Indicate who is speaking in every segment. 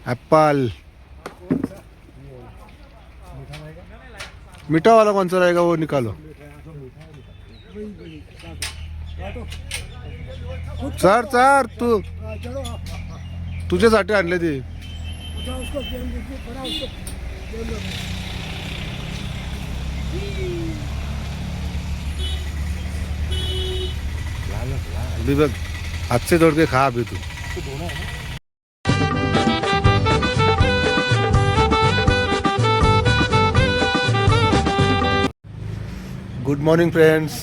Speaker 1: Apple मीठा वाला कौन सा रहेगा वो निकालो। सर सर तू तुझ्यासाठी आणले ते। अभी बघ हाथ से तोड़ के खा अभी तू। गुड मॉर्निंग फ्रेंड्स,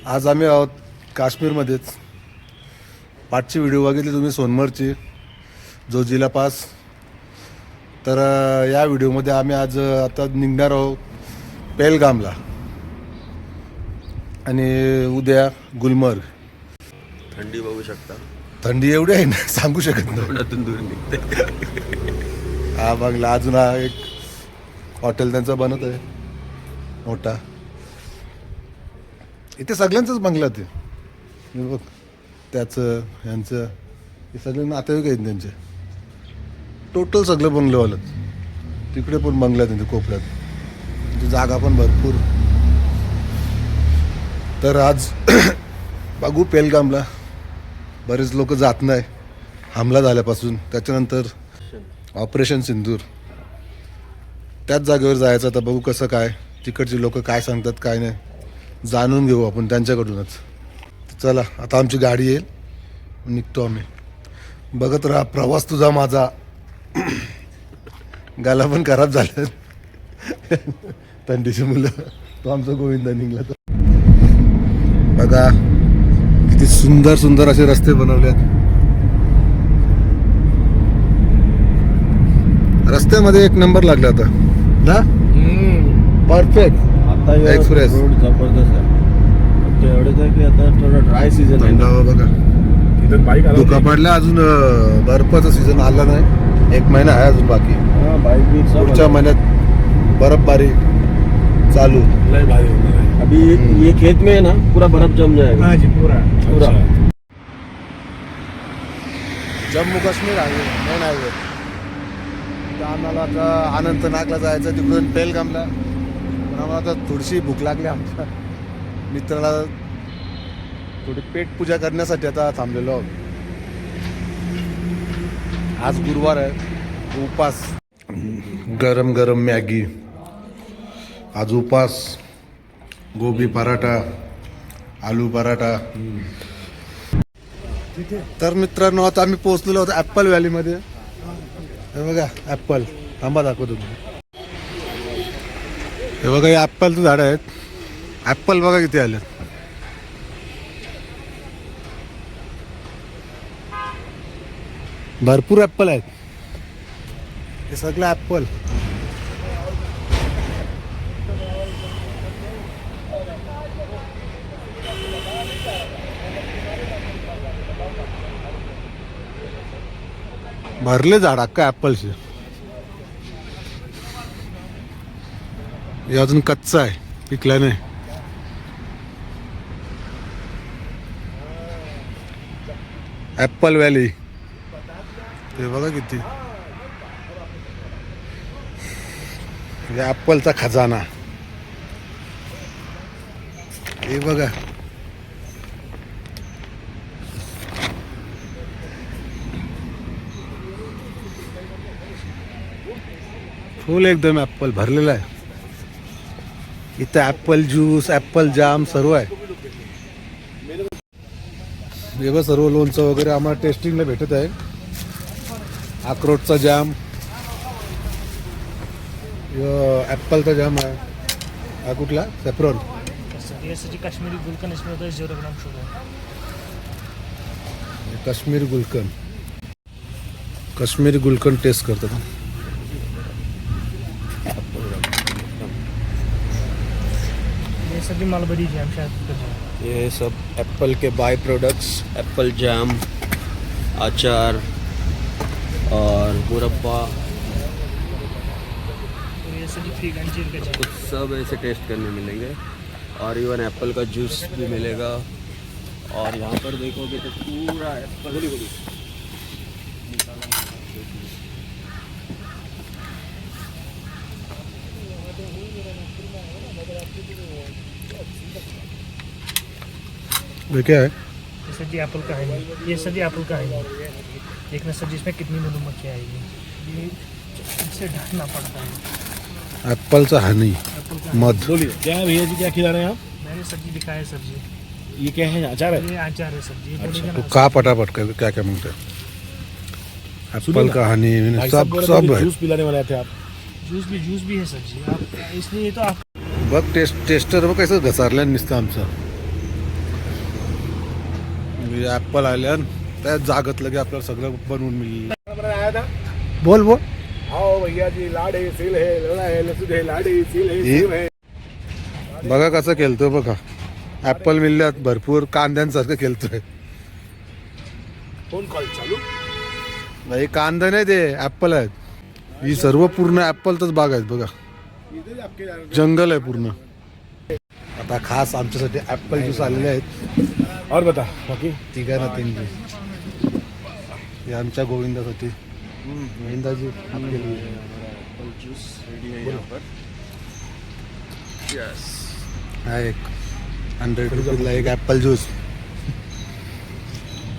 Speaker 1: आज आम्ही आहोत काश्मीरमध्येच। पाठची व्हिडिओ बघितली तुम्ही सोनमरची जोजिला पास। तर या व्हिडिओमध्ये आम्ही आज आता निघणार आहोत पेहलगामला आणि उद्या गुलमर्ग।
Speaker 2: थंडी बघू शकता,
Speaker 1: थंडी एवढी आहे ना सांगू शकत नाही,
Speaker 2: तोंडातून दूर निघते।
Speaker 1: हा बंगला अजून हा एक हॉटेल त्यांचा बनत आहे मोठा। इथे सगळ्यांचंच बंगला ते बघ, त्याचं ह्यांचं हे सगळे नातेवाईक आहेत त्यांचे। टोटल सगळं बंगलेवालं। तिकडे पण बंगला त्यांच्या कोपऱ्यात, तिथे जागा पण भरपूर। तर आज बघू पेहलगामला। बरेच लोक जात नाही हमला झाल्यापासून, त्याच्यानंतर ऑपरेशन सिंदूर, त्याच जागेवर जायचं। आता बघू कसं काय, तिकडचे लोक काय सांगतात काय नाही, जाणून घेऊ आपण त्यांच्याकडूनच। चला आता आमची गाडी येईल, निघतो आम्ही। बघत राहा प्रवास तुझा माझा। गाला पण खराब झालं थंडीची मुलं। तो आमचा गोविंदा निघला। तर बघा किती सुंदर सुंदर असे रस्ते बनवलेत। रस्त्यामध्ये एक नंबर लागला आता ना, परफेक्ट।
Speaker 2: आता
Speaker 1: एक्सप्रेस
Speaker 2: रोड जबरदस्त आहे। फक्त एवढंच आहे की आता थोडा ड्राय सीझन आहे ना,
Speaker 1: बघा धुका पडला। अजून बर्फाचा सीझन आला नाही, एक महिना आहे अजून बाकी।
Speaker 2: बाइक भी
Speaker 1: पुढच्या महिन्यात बर्फबारी चालू।
Speaker 2: अभी ये खेत में है ना, पूरा बर्फ जम जाएगा।
Speaker 3: हाँ जी, पूरा
Speaker 2: पूरा
Speaker 1: Jammu Kashmir highway, main highway. तर आम्हाला आता अनंतनागला जायचं, तिकडून पेहलगामला। पण आम्हाला आता थोडीशी भूक लागली आमच्या मित्राला, थोडी पेट पूजा करण्यासाठी आता थांबलेलो आहोत। आज गुरुवार आहे, उपास। गरम गरम मॅगी, आज उपास। गोबी पराठा, आलू पराठा। तर मित्रांनो आता आम्ही पोहोचलेलो होतो ॲपल व्हॅलीमध्ये। हे बघा ॲपल, थांबा दाखवतो तुम्ही। हे बघा हे ॲपलचं झाड आहेत। ॲपल बघा किती आले, भरपूर ॲपल आहेत। हे सगळं ॲपल। भरले झाड अख्खा ॲपलचे। हे अजून कच्चा आहे, पिकला नाही। ॲपल व्हॅली ते बघा किती, हे ॲपलचा खजाना। हे बघा फुल एकदम ॲपल भरलेला आहे। इथं ॲपल ज्यूस, ॲपल जाम सर्व आहे। हे बघ सर्व लोणचं वगैरे आम्हाला टेस्टिंगला भेटत आहे। अक्रोटचा जाम, ॲपलचा जाम आहे। हा कुठला सेफ्रॉन,
Speaker 3: काश्मीरी गुलकंद इसमें होता है 0 ग्राम शुगर।
Speaker 1: काश्मीरी गुलकंद, काश्मीरी गुलकंद टेस्ट करतात।
Speaker 3: ये सभी मालबरी जैम शायद।
Speaker 2: ये सब Apple K by products, Apple jam, अचार और मुरब्बा,
Speaker 3: ये सभी फ्री अंजीर का जैम।
Speaker 2: कुछ सब ऐसे टेस्ट करने मिलेंगे। और इवन एप्पल का जूस भी मिलेगा। और यहाँ पर देखोगे तो पूरा एप्पल
Speaker 1: ये क्या है?
Speaker 3: ये सर जी एप्पल का है, ये सर जी एप्पल का है। देखना सर जी इसमें कितनी मधुमक्खी आएगी, ये इसे ढकना पड़ता है।
Speaker 1: ॲपलचा हनी
Speaker 3: एप्पल का
Speaker 1: मध.
Speaker 4: बोलिए क्या है भैया जी, क्या खिला रहे हैं आप?
Speaker 3: मैंने सर जी दिखाया सर जी,
Speaker 4: ये क्या है, अचार है?
Speaker 3: ये अचार है सर जी, बोलेगा
Speaker 1: तो
Speaker 3: ना
Speaker 1: का पटापट क्या क्या म्हणते ॲपल का हनी
Speaker 4: भाई साहब
Speaker 1: सब
Speaker 4: बोल रहे
Speaker 1: सब
Speaker 4: थे
Speaker 1: है.
Speaker 4: जूस पिलाने वाले थे आप.
Speaker 3: जूस भी है सर जी, आप इसलिए ये तो आप
Speaker 1: बघ टेस्टर बघ कसं घसारल्या नुसतं आमचं. ॲपल आल्यान त्या जागत लगे आपल्याला सगळं बनवून मिळलं.
Speaker 4: आया था.
Speaker 1: बोल बोल.
Speaker 4: आओ भैया जी, लाडे सील है, लोला है, लसूण है, लाडे सील है,
Speaker 1: ये-
Speaker 4: सेब है.
Speaker 1: बघा कसं केलतोय बघा. ॲपल मिळल्यात भरपूर कांद्यांसारखं केलतोय.
Speaker 4: फोन कॉल चालू.
Speaker 1: नाही कांदा नाही ते ॲपल आहेत. ही सर्व पूर्ण ॲपलचाच बाग आहेत बघा.
Speaker 4: इधर आपके
Speaker 1: जंगल आहे पूर्ण. आता खास आमच्यासाठी ॲपल ज्यूस आलेले आहेत.
Speaker 4: और बता बाकी.
Speaker 1: तिघांना तीन ज्यूस. हे आमच्या गोविंदासाठी. गोविंदाजी आपके लिए. हा एक 100 रुपीजला एक ॲपल ज्यूस.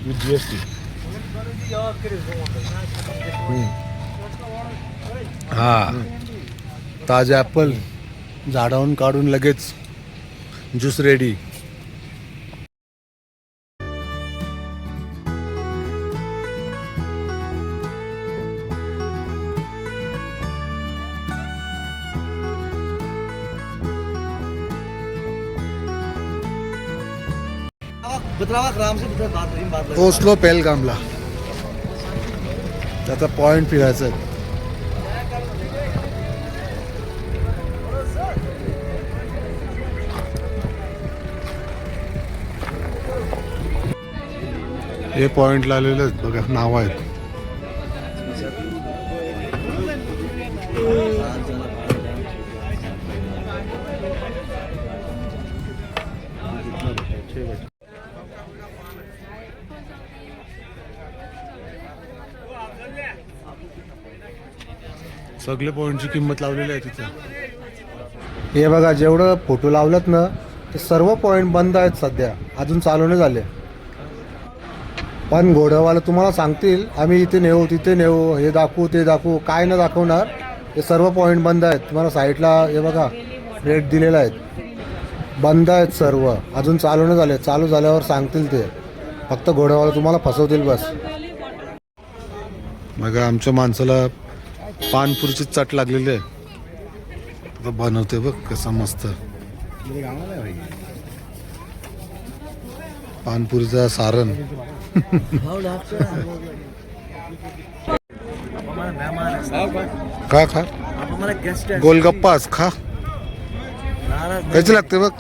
Speaker 4: With GST.
Speaker 1: हा ताजे ॲपल झाडावरून काढून लगेच ज्यूस रेडी. पोचलो पेलगामला. त्याचा पॉइंट फिरायचा आहे. हे पॉइंटला आलेले आहेत बघा, नाव आहेत. सगळे पॉइंटची किंमत लावलेली आहे तिथे. हे बघा जेवढं फोटो लावलेत ना ते सर्व पॉइंट बंद आहेत सध्या, अजून चालू नाही झाले. पण घोडंवाला तुम्हाला सांगतील आम्ही इथे नेऊ तिथे नेऊ, हे दाखवू ते दाखवू, काय न दाखवणार. हे सर्व पॉइंट बंद आहेत. तुम्हाला साईडला हे बघा रेट दिलेला आहेत, बंद आहेत सर्व, अजून चालू नाही झाले. चालू झाल्यावर सांगतील ते. फक्त घोड्यावाला तुम्हाला फसवतील बस. बघा आमच्या माणसाला पानपुरीची चट लागलेली आहे. आता बनवते बघ कसं मस्त पानपुरीचा सारण. खा खा गोलगप्पाच खा, कशी लागते बघ.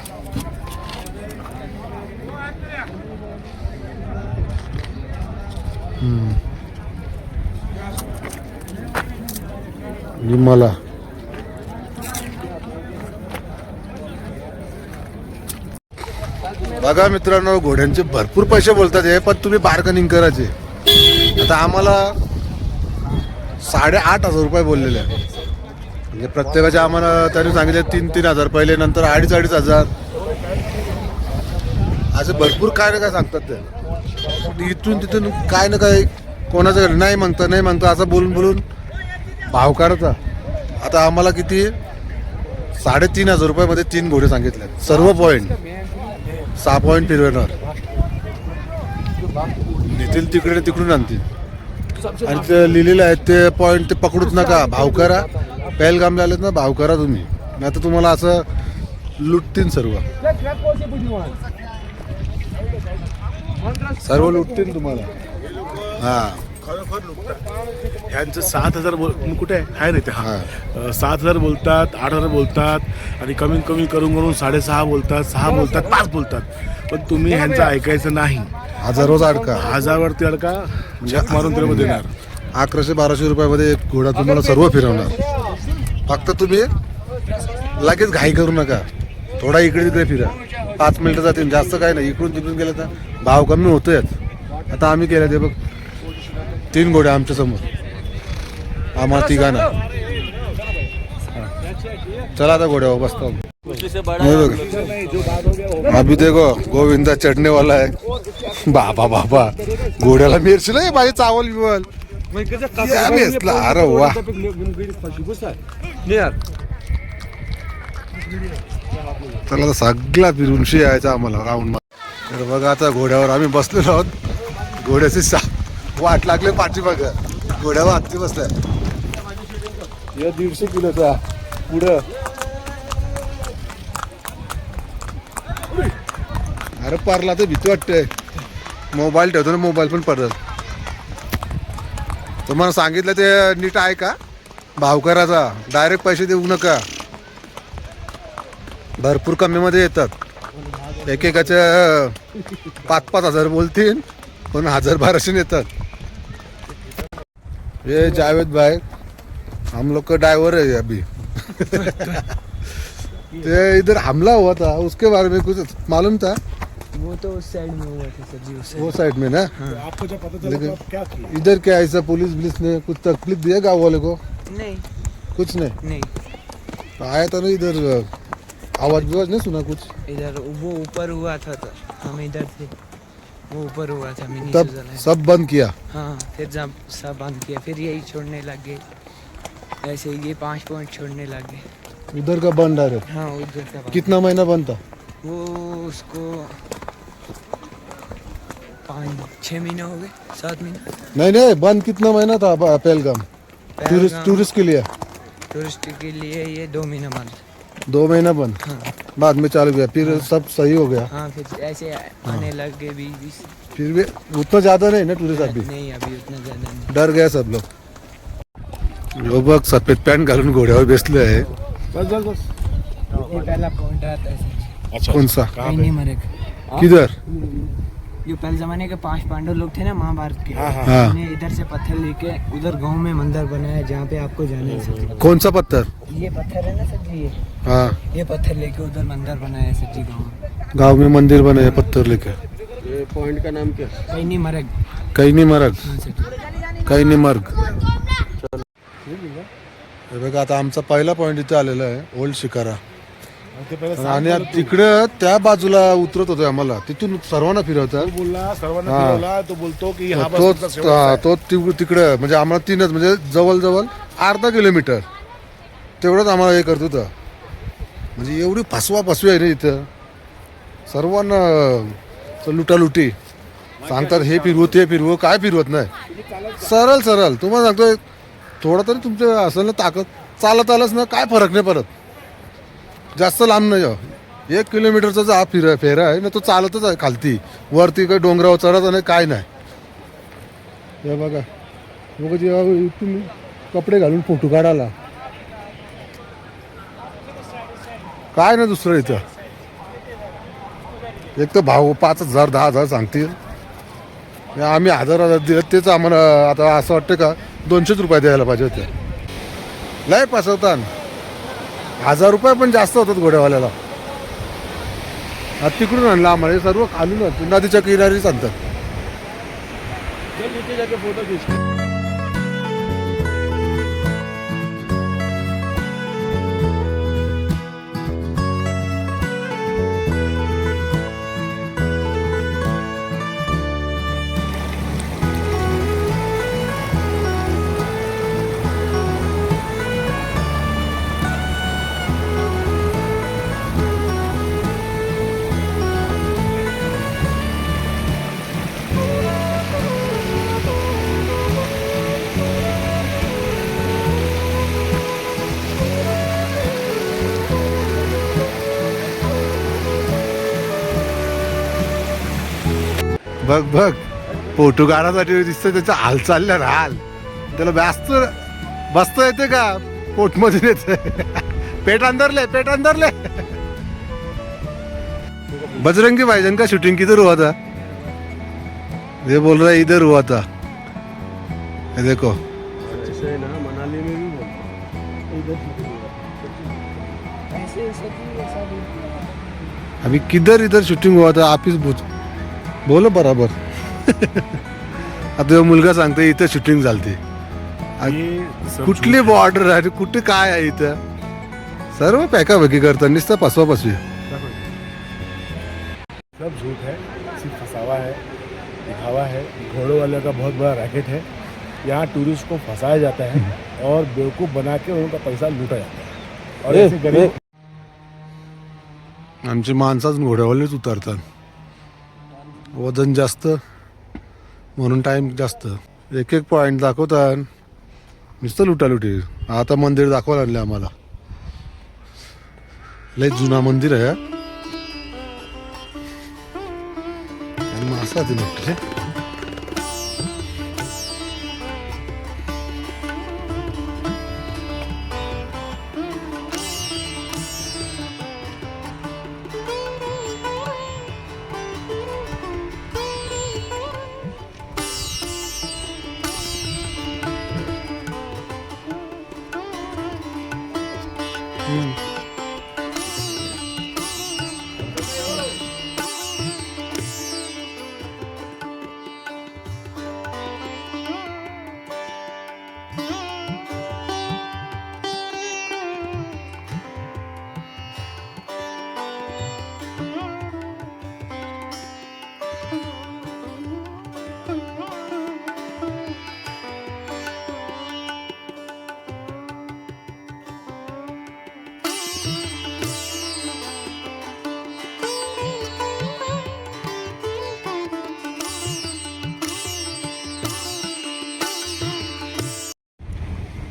Speaker 1: मला बघा मित्रांनो, घोड्यांचे भरपूर पैसे बोलतात हे, पण तुम्ही बार्गनिंग करायचे. आता आम्हाला 8,500 रुपये बोललेले आहे. म्हणजे प्रत्येकाचे आम्हाला त्यांनी सांगितले 3-3 हजार पहिले, नंतर 2,500 हजार असे भरपूर काय ना काय सांगतात ते. इथून तिथून काय ना काय कोणाचं नाही म्हणता असं बोलून बोलून भाव काढता. आता आम्हाला किती 3,500 रुपयामध्ये 3 घोडे सांगितले, सर्व पॉईंट 6 पॉईंट फिरवणार. नेतील तिकडे तिकडून आणतील. आणि ते लिहिलेलं आहे ते पॉईंट ते पकडूच नका, भाव करा. पहलगामला आलेत ना, भाव करा तुम्ही, नाही तर तुम्हाला असं लुटतील सर्व लुटतील तुम्हाला. हा
Speaker 4: यांचं 7,000 कुठे आहे नाही ते. हा 7,000 बोलतात, 8,000 बोलतात आणि कमीत कमी करून करून 6.5 बोलतात, 6 बोलतात, 5 बोलतात. पण तुम्ही ह्यांचं ऐकायचं नाही.
Speaker 1: हजारोच अडका,
Speaker 4: 1000वरती अडका, जग मारून त्याला देणार.
Speaker 1: 1100-1200 रुपयामध्ये एक घोडा तुम्हाला सर्व फिरवणार. फक्त तुम्ही लगेच घाई करू नका, थोडा इकडे तिकडे फिरा. 5 मिनिटं जातील, जास्त काय नाही. इकडून तिकडून गेलं तर भाव कमी होतोय. आता आम्ही केलं ते बघ, 3 घोडे आमच्या समोर, आम्हाला तिघांना. चला आता घोड्यावर बसतो.
Speaker 2: उसी से बड़ा है हम लोग।
Speaker 1: अभी देखो गोविंदा चढ़ने वाला है. बाबा बाबा घोड्याला मिरची लय बाई चावल बिवल या बेसला. अरे वा त्याला तर सगळा फिरून यायचा आम्हाला राऊंड. तर बघा आता घोड्यावर आम्ही बसलेलो आहोत. घोड्याची वाट लागले पाठी बघा. घोड्यावर हत्ती बसलाय 150 किलोचा पुढं. अरे पारला तर भीती वाटते. मोबाईल ठेवतो ना मोबाईल पण पडल. तुम्हाला सांगितलं ते नीट आहे का? भाव करायचा डायरेक्ट पैसे देऊ नका. भरपूर कमीमध्ये येतात. एकेकाच्या 5-5 हजार बोलतील पण 1000-1200 येतात. ये जावेद भाई हम लोग का ड्राइवर है अभी. ते इधर हमला हुआ था उसके बारे में कुछ मालूम था?
Speaker 5: वो तो उस साइड में हुआ था सर जी, उस
Speaker 1: वो साइड में ना.
Speaker 4: आपको जब पता चला तो आप क्या किए?
Speaker 1: इधर क्या ऐसा पुलिस ने कुछ तकलीफ दिया गाँव वाले को?
Speaker 5: नहीं
Speaker 1: कुछ नहीं.
Speaker 5: नहीं
Speaker 1: आया था ना इधर आवाज विवाज नहीं सुना कुछ?
Speaker 5: इधर वो ऊपर हुआ था तो हम इधर थे. वो ऊपर हुआ था, मैंने
Speaker 1: तब
Speaker 5: नीचे जलाया.
Speaker 1: सब बंद किया.
Speaker 5: हाँ फिर जब सब बंद किया फिर यही छोड़ने लग गए. ऐसे ये 5 पॉइंट छोड़ने लग गए.
Speaker 1: उधर का बंद आ रहे.
Speaker 5: हाँ उधर का बात.
Speaker 1: कितना महीना बंद था?
Speaker 5: वो उसको 5-6 महीने हो गए, 7 महीने.
Speaker 1: नहीं बंद कितना महीना था पहलगाम टूरिस्ट के लिए?
Speaker 5: टूरिस्ट के लिए ये 2 महीना बंद.
Speaker 1: 2 महीना बंद.
Speaker 5: हाँ
Speaker 1: बाद में चालू किया फिर सब सही हो गया.
Speaker 5: हाँ फिर ऐसे आने लग गए 20.
Speaker 1: फिर भी उतना ज्यादा नहीं ना टूरिस्ट अभी.
Speaker 5: नहीं अभी उतना ज़्यादा नहीं.
Speaker 1: डर गया सब लोग. यो बघ सफेद पॅन्ट घालून घोड्यावर बसले आहे.
Speaker 4: बस बस बस.
Speaker 5: ये पहला पॉइंट आता है सर.
Speaker 4: अच्छा
Speaker 1: कौन सा?
Speaker 4: कहाँ
Speaker 5: कहीं
Speaker 4: पे?
Speaker 5: नहीं मरेगा.
Speaker 1: किधर?
Speaker 5: जो पहले जमाने के 5 पांडव लोग थे ना महाभारत के,
Speaker 4: हाँ, हाँ.
Speaker 1: हाँ.
Speaker 5: उन्हें इधर से पत्थर लेके उधर गांव में मंदिर बनाया जहाँ पे आपको जाना है सर जी.
Speaker 1: कौन सा पत्थर?
Speaker 5: ये पत्थर है ना सर जी,
Speaker 1: हाँ
Speaker 5: ये पत्थर लेके उधर मंदिर बनाया है सर जी गाँव में.
Speaker 1: गांव में मंदिर बने हैं पत्थर लेके.
Speaker 2: ये पॉइंट का नाम क्या?
Speaker 5: कहीं नहीं मरेग.
Speaker 1: काही नाही मरग.
Speaker 5: हाँ सर जी.
Speaker 1: काही नाही मर्ग. हे बघा आता आमचा पहिला पॉइंट इथे आलेला आहे ओल्ड शिकारा.
Speaker 4: ते पहिले
Speaker 1: आणि तिकडे त्या बाजूला उतरत होतो आम्हाला. तिथून सर्वांना फिरवतात.
Speaker 4: बोलला सर्वांना
Speaker 1: हाँ.
Speaker 4: फिरवला तो बोलतो की हा बस तुमचा शेवटचा आहे.
Speaker 1: तो तिकडे म्हणजे आम्हाला 3च म्हणजे जवळ अर्धा किलोमीटर तेवढंच आम्हाला हे करत होतं. म्हणजे एवढी फसवी आहे ना इथं. सर्वांना लुटालुटी सांगतात हे फिरवू ते फिरवू. काय फिरवत नाही. सरळ तुम्हाला सांगतोय थोडं तरी तुमचं असेल ना ताकद चालत आलंच ना काय फरक नाही पडत. जास्त लांब नाही. 1 किलोमीटरचा जो हा फेरा आहे ना तो चालतच आहे खालती. वरती काही डोंगरावर चढत नाही काय नाही. हे बघा जेव्हा तुम्ही कपडे घालून फोटो काढायला काय ना दुसरं इथं. एक तर भाव 5,000 10,000 सांगतील. आम्ही 1000 दिले तेच आम्हाला आता असं वाटतं का 200 रुपये द्यायला पाहिजे होते. लय फसवतात. 1000 रुपये पण जास्त होतात घोड्यावाल्याला. तिकडून आणलं आम्हाला. हे सर्व खालून नदीच्या किनारीच आणतात.
Speaker 2: चल नीचे जाके फोटो खींच.
Speaker 1: बघ फोटो काढायसाठी दिसतं त्याचा हाल चालल्या हाल. त्याला व्यस्त बसता येते का? पोटमधून येते. पेट अंदरले. बजरंगी भाईजान का शूटिंग किधर हुआ था? ये बोल रहा है इधर हुआ था. ये देखो
Speaker 2: ऐसे है ना मनाली में भी बोलते
Speaker 5: ऐसे सर जी ऐसा भी.
Speaker 1: अभी किधर इधर शूटिंग हुआ था आप बोलो बराबर. आता मुलगा सांगतो इथं शूटिंग झालती.
Speaker 4: ये सब
Speaker 1: कुठली बॉर्डर आहे कुठे काय आहे इथं सर्व पॅकापैकी करतात नुसतं फसवी.
Speaker 4: सब झूठ है, सिर्फ फंसावा है, दिखावा है. घोड़ों वाले का बहुत बड़ा रैकेट है. यहाँ टूरिस्ट को फंसाया जाता है और बेवकूफ़ बना के उनका पैसा लूटा जाता है. और ऐसे गरीब
Speaker 1: आमची माणसाच घोड्यावरच उतरतात. वजन जास्त म्हणून टाइम जास्त. एक एक पॉईंट दाखवतात नुसतं लुटालुटी. आता मंदिर दाखवायला आणलं आम्हाला. लय जुना मंदिर आहे. आणि मासा ते नक्की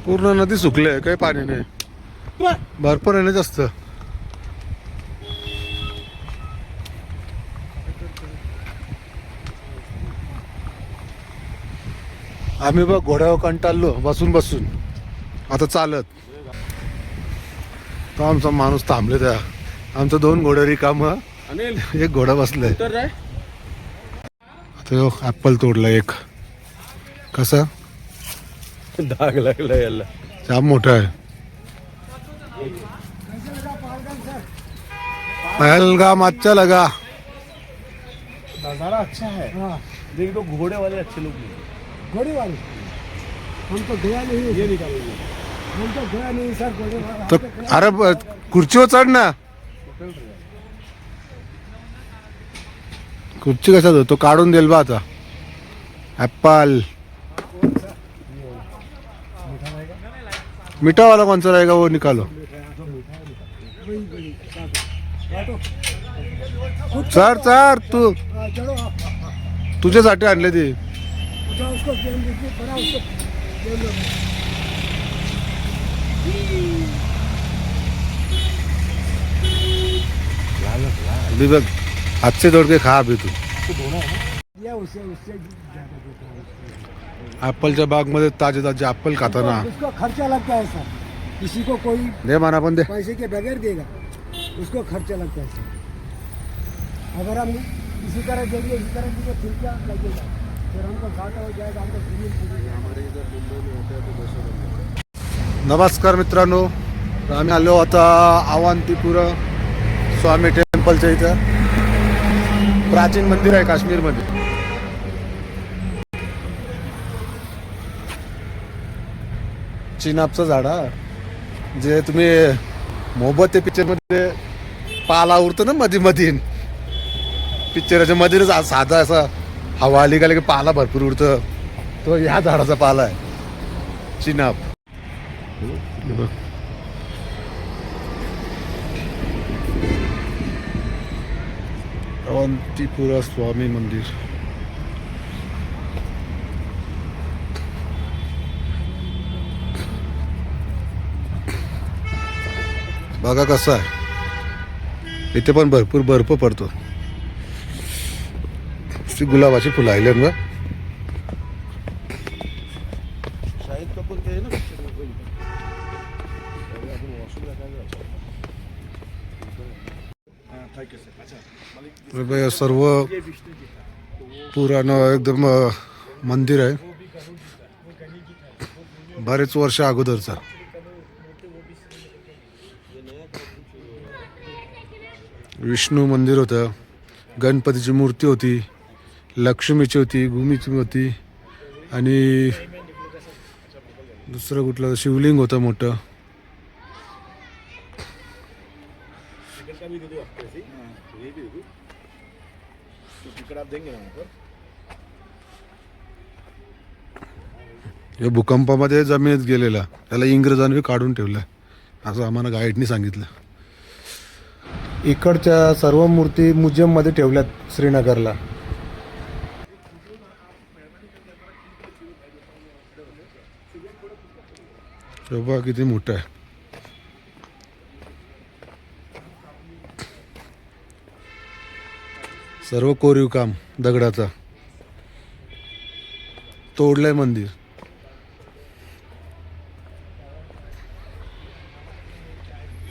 Speaker 1: पूर्ण नदी सुकली आहे. काही पाणी नाही. भरपूर आहे ना जास्त. आम्ही बघ घोड्यावर कंटाळलो बसून बसून. आता चालत तो आमचा माणूस थांबले त्या. आमचं 2 घोडं रिकामं, एक घोडा बसलाय. आता ऍपल तोडला एक. कसा
Speaker 2: डाग लागला याला.
Speaker 1: जाम मोठा आहे. पहलगाम अच्छा लगा.
Speaker 4: नज़ारा अच्छा है. लेकिन तो घोड़े वाले अच्छे लोग नहीं.
Speaker 6: घोड़े वाले हम तो गया नहीं. ये निकालेंगे. हम तो गया नहीं सर घोड़े वाला.
Speaker 1: तो अरे खुर्चीवर चढ ना. खुर्ची कशात तो काढून देईल बा आता. ऍपल मीठा वाला कौन सा रहेगा वो निकालो. सर सर तू
Speaker 6: चलो
Speaker 1: तुझ्यासाठी आणले ते.
Speaker 6: उसको गेम देखिए बड़ा उसको गेम लो.
Speaker 1: अभी बघ हाथ से तोड़ के खा अभी तू.
Speaker 6: या उससे उससे ज्यादा देता है.
Speaker 1: ऍपलच्या बाग मध्ये ताजे ताजे ऍपल खाताना
Speaker 6: उसको खर्चा लगता है सर. किसी को कोई
Speaker 1: दे माना पण दे.
Speaker 6: पैसे के बगैर देगा. उसको खर्चा लगता है सर. अगर हम इसी तरह देंगे इसी तरह देंगे फिर क्या लगेगा. फिर हमको घाटा हो जाएगा. हमको
Speaker 1: नमस्कार मित्रांनो. आम्ही आलो आता अवंतीपुरा स्वामी टेम्पलच्या इथं. प्राचीन मंदिर आहे काश्मीरमध्ये. चिनाबचं झाड हा. जे तुम्ही मोहब्बत ते पिक्चर मध्ये पाला उरतो ना मधी मधीन. पिक्चरच्या मधीनच साधा असा हवा आली का की पाला भरपूर उडतं. तो ह्या झाडाचा पाला आहे चिनाब. अवंतीपुरा स्वामी मंदिर. बघा कसं आहे. इथे पण भरपूर बर्फ पडतो. गुलाबाची फुलं आले ना.
Speaker 4: शाहिद कपूर के है ना पिक्चर में कोई.
Speaker 1: सर्व पुराण एकदम मंदिर आहे. बरेच वर्ष अगोदरचा. विष्णू मंदिर होतं. गणपतीची मूर्ती होती. लक्ष्मीची होती. भूमीची होती. आणि दुसरं कुठलं शिवलिंग होतं मोठं.
Speaker 4: इसका भी दे दो आपको ऐसे ही, ये भी दे दो, तो टिकट आप देंगे ना वहाँ पर।
Speaker 1: हे भूकंपामध्ये जमिनीत गेलेला त्याला इंग्रजांनी काढून ठेवलं असं आम्हाला गाईडनी सांगितलं. इकडच्या सर्व मूर्ती म्युझियममध्ये ठेवल्यात श्रीनगरला. शोभा किती मोठा आहे. सर्व कोरीव काम दगडाचा. तोडलंय मंदिर.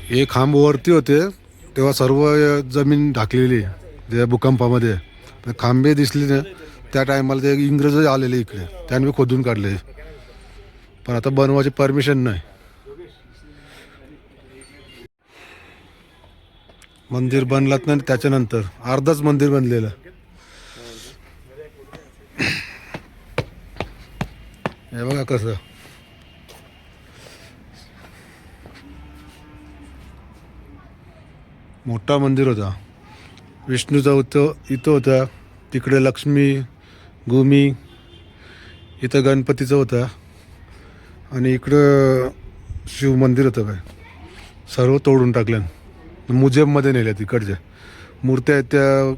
Speaker 1: हे खांब वरती होते तेव्हा सर्व जमीन ढाकलेली त्या भूकंपामध्ये. खांबे दिसले ना त्या टायमाला ते इंग्रज आलेले इकडे, त्यांनी खोदून काढले. पण आता बनवायची परमिशन नाही. मंदिर बनलात नाही त्याच्यानंतर अर्धच मंदिर बनलेलं. हे बघा कसं. मोठा मंदिर होता. विष्णूचा इथं होता, तिकडे लक्ष्मी भूमी, इथं गणपतीचं होता आणि इकडं शिव मंदिर होतं. काय सर्व तोडून टाकलं. म्युझियममध्ये नेल्या तिकडच्या मूर्त्या आहेत त्या.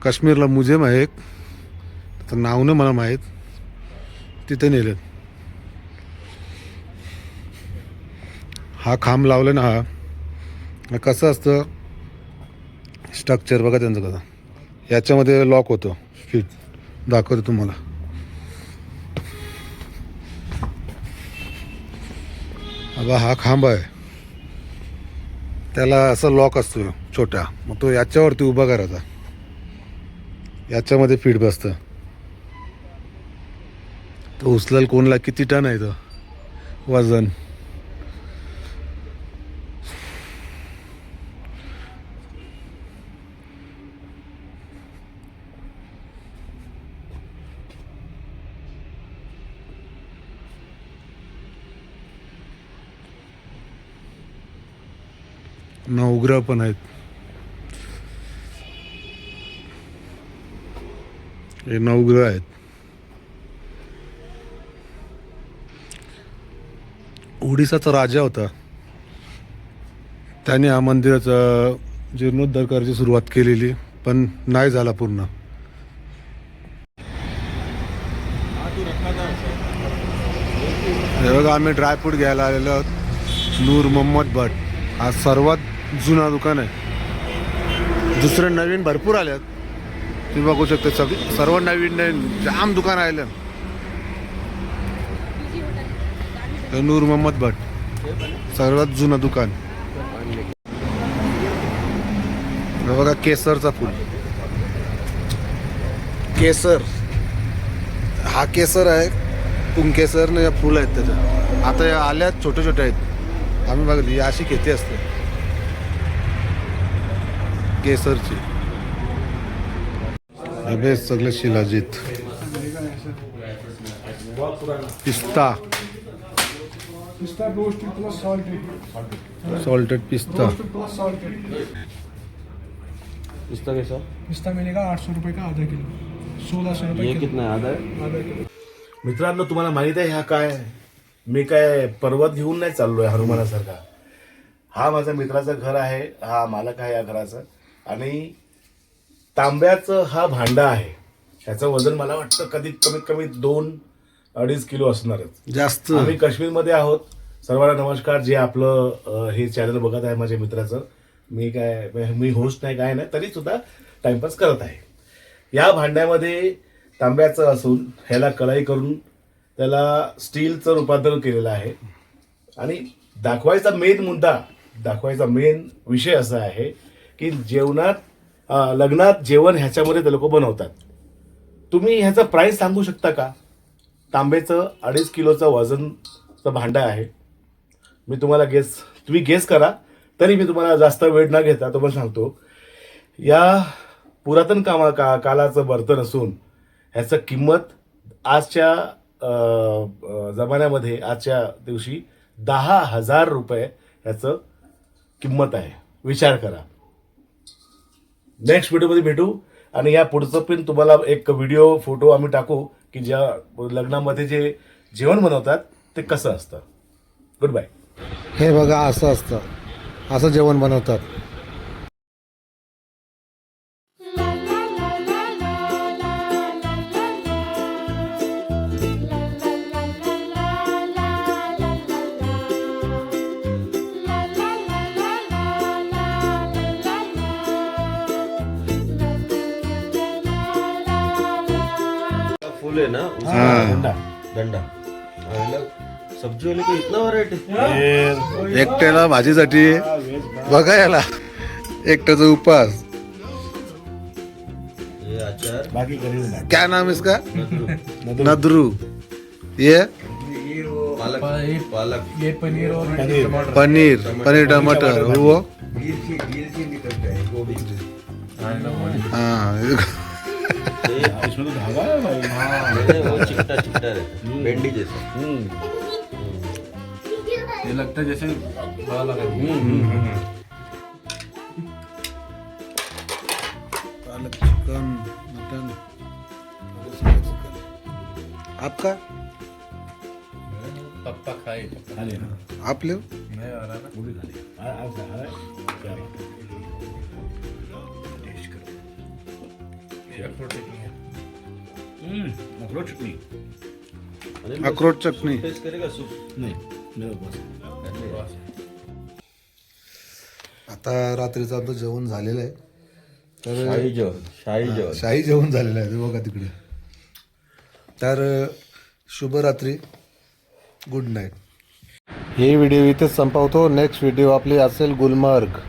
Speaker 1: काश्मीरला म्युझियम आहे एक, तर नाव नाही मला माहीत, तिथे नेलेत. हा खांब लावला ना, हा कसं असतं स्ट्रक्चर बघा त्यांचं कसं. याच्यामध्ये लॉक होतं, फिट दाखवतो तुम्हाला. आता हा खांब आहे, त्याला असं लॉक असतो छोटा, मग तो याच्यावरती उभा करायचा. याच्यामध्ये फिट बसतं. तो उचलाल कोणला किती टन आहे तो वजन. नवग्रह पण आहेत. हे नवग्रह आहेत. ओडिसाचा राजा होता, त्याने हा मंदिराचा जीर्णोद्धार करायची सुरुवात केलेली, पण नाही झाला पूर्ण. हे बघा आम्ही ड्रायफ्रूट घ्यायला आलेलो आहोत. नूर मोहम्मद भट हा सर्वात जुना दुकान आहे. दुसरे नवीन भरपूर आल्यात, तुम्ही बघू शकता. सर्व नवीन नवीन जाम दुकान आले. नूर मोहम्मद भट सर्वात जुनं दुकान. हे बघा केसरचा फूल. केसर हा केसर आहे, पुंकेसर ने फुल आहेत त्याच्यात. आता या आल्यात छोटे छोटे आहेत. आम्ही बघली ही अशी खेती असते केसरची. हे सगळे शिलाजीत. पिस्ता,
Speaker 6: रोस्टेड प्लस सॉल्टेड,
Speaker 1: सॉल्टेड पिस्ता.
Speaker 6: Plus salted.
Speaker 2: पिस्ता कैसा?
Speaker 6: पिस्ता मिलेगा 800 रुपये का आधा किलो, 1600 रुपये
Speaker 2: ये
Speaker 6: किलो.
Speaker 2: कितना है? आधा है?
Speaker 6: आधा किलो.
Speaker 4: मित्रांनो, तुम्हाला माहित आहे ह्या काय, मी काय पर्वत घेऊन नाही चाललोय हनुमानासारखा. हा माझ्या मित्राचं घर आहे, हा मालक आहे या घराचा. आणि तांब्याचं हा भांडा आहे. ह्याचं वजन मला वाटतं कमीत कमी 2-2.5 किलो असणारच.
Speaker 1: जास्त.
Speaker 4: आम्ही काश्मीरमध्ये आहोत. सर्वांना नमस्कार. जे आपलं हे चॅनल बघत आहे माझ्या मित्राचं, मी होस्ट नाही काय नाही, तरी सुद्धा टाइमपास करत आहे. या भांड्यामध्ये तांब्याचं असून ह्याला कढाई करून त्याला स्टीलचं रूपांतर केलेलं आहे. आणि दाखवायचा मेन विषय असा आहे की लग्नात जेवण ह्याच्यामध्ये ते लोक बनवतात. तुम्ही ह्याचा प्राइस सांगू शकता का? तांब्याचं 2.5 किलोचं वजनचं भांडं आहे. मी तुम्हाला तुम्ही गेस करा. तरी मी तुम्हाला जास्त वेळ न घेता तुम्हाला सांगतो, या पुरातन कालाचं बर्तन असून ह्याचं किंमत आजच्या जमान्यामध्ये आजच्या दिवशी 10,000 रुपये ह्याचं किंमत आहे. विचार करा. नेक्स्ट व्हिडिओमध्ये भेटू. आणि या पुढचं पण तुम्हाला एक व्हिडिओ फोटो आम्ही टाकू की ज्या लग्नामध्ये जे जेवण बनवतात ते कसं असतं. Good bye.
Speaker 1: हे बघा असं असतं, असं जेवण बनवतात.
Speaker 2: फूल है ना उसका डंडा और सब्जी वाले को इतना वैरायटी.
Speaker 1: एकट्याला भाजीसाठी बघा याला, एकट्याचा उपास.
Speaker 2: ये अचार
Speaker 4: बाकी करेंगे.
Speaker 1: क्या नाम इसका? नदरू. ये
Speaker 2: पालक पालक
Speaker 1: पनीर टमाटर. और वो हाँ
Speaker 4: इसमें तो धागा है भाई.
Speaker 2: नहीं, वो चिकटा चिकटा रहता है भिंडी जैसा.
Speaker 4: ये लगता है जैसे
Speaker 1: पालक चिकन मटन. आपका
Speaker 4: पप्पा खाए खा लेना.
Speaker 1: आप ले.
Speaker 4: मैं आ रहा ना वो भी खा लिया. आप खा रहा है क्या बात है. टेस्ट करो. ये अखरोट चटनी है. अखरोट चटनी
Speaker 1: अखरोट चटणी.
Speaker 2: टेस्ट करेगा सूप.
Speaker 4: नहीं मेरे पास.
Speaker 1: आता रात्रीचं आमचं जेवण झालेलं आहे. तर
Speaker 2: शाही जेवण शाही जेवण.
Speaker 1: शाही जेवण झालेलं आहे, ते बघा तिकडे. तर शुभरात्री, गुड नाईट. हे व्हिडिओ इथेच संपवतो. नेक्स्ट व्हिडिओ आपली असेल गुलमर्ग.